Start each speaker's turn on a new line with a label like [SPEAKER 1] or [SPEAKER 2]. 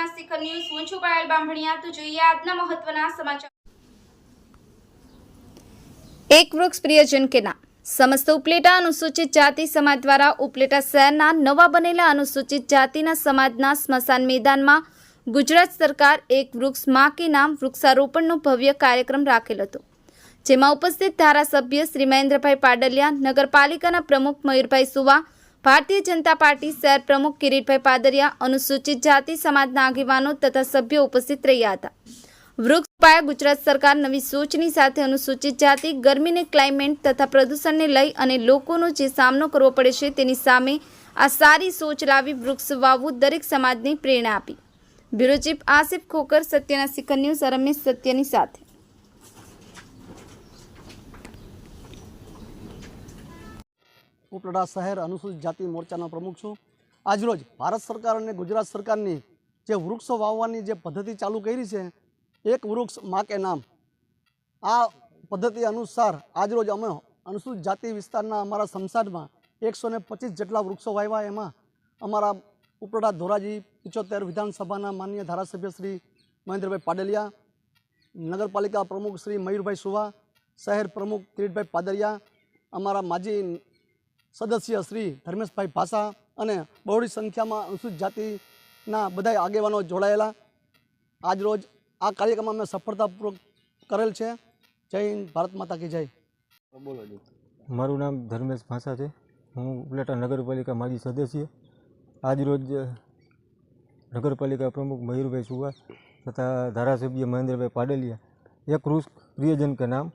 [SPEAKER 1] સત્યના શિખર ન્યૂઝ હું છું પાયલ બામણિયા। તો જોઈએ આજના મહત્વના સમાચાર। एक वृक्ष प्रियजन के नाम। समस्त उपलेटा अनुसूचित जाति समाज द्वारा उपलेटा शहरना नवा बनेला अनुसूचित जातिना समाजना स्मशान मैदान में गुजरात सरकार एक वृक्ष मां के नाम वृक्षारोपणનો भव्य कार्यक्रम राखेल હતો, જેમાં ઉપસ્થિત ધારાસભ્ય શ્રી મહેન્દ્રભાઈ પાડલિયા, નગરપાલિકાના પ્રમુખ મયુરભાઈ સુવા, ભારતીય જનતા પાર્ટી શહેર પ્રમુખ કિરીટભાઈ પાદરિયા, अनुसूचित जाति समाजना આગેવાનો તથા સભ્યો ઉપસ્થિત રહ્યા હતા। વૃક્ષ ઉપાય ગુજરાત સરકાર નવી સોચની સાથે અનુસૂચિત જાતિ, ગરમીને, ક્લાઇમેટ તથા પ્રદૂષણને લઈ અને લોકોનો જે સામનો કરવો પડે છે તેની સામે આ સારી સોચ લાવી વૃક્ષ વાવવું દરેક સમાજને પ્રેરણા આપી। બ્યુરો ચીફ આસિફ ખોકર, સત્યના શિખર ન્યૂઝ, રમેશ સત્યની સાથે।
[SPEAKER 2] ઉપલેટા શહેર અનુસૂચિત જાતિ મોરચાનો પ્રમુખ છું। આજરોજ ભારત સરકાર અને ગુજરાત સરકારની જે વૃક્ષો વાવવાની જે પદ્ધતિ ચાલુ કરી છે, એક વૃક્ષ માં કે નામ, આ પદ્ધતિ અનુસાર આજરોજ અમે અનુસૂચિત જાતિ વિસ્તારના અમારા સમસાડમાં 125 જેટલા વૃક્ષો વાવ્યા। એમાં અમારા ઉપલેટા ધોરાજી 75 વિધાનસભાના માનનીય ધારાસભ્ય શ્રી મહેન્દ્રભાઈ પાડલિયા, નગરપાલિકા પ્રમુખ શ્રી મયુરભાઈ સુવા, શહેર પ્રમુખ કિરીટભાઈ પાદરિયા, અમારા માજી સદસ્ય શ્રી ધર્મેશભાઈ ભાષા અને બહોળી સંખ્યામાં અનુસૂચિત જાતિના બધા આગેવાનો જોડાયેલા। આજરોજ આ કાર્યક્રમ અમે સફળતાપૂર્વક કરેલ છે। જય હિન્દ, ભારત માતા કી જય। બોલો જી।
[SPEAKER 3] મારું નામ ધર્મેશ ભાષા છે। હું ઉપલેટા નગરપાલિકા માજી સદસ્ય। આજરોજ નગરપાલિકા પ્રમુખ મયુરભાઈ સુવા તથા ધારાસભ્ય મહેન્દ્રભાઈ પાડલિયા એક વૃક્ષ પ્રિયજન કે નામ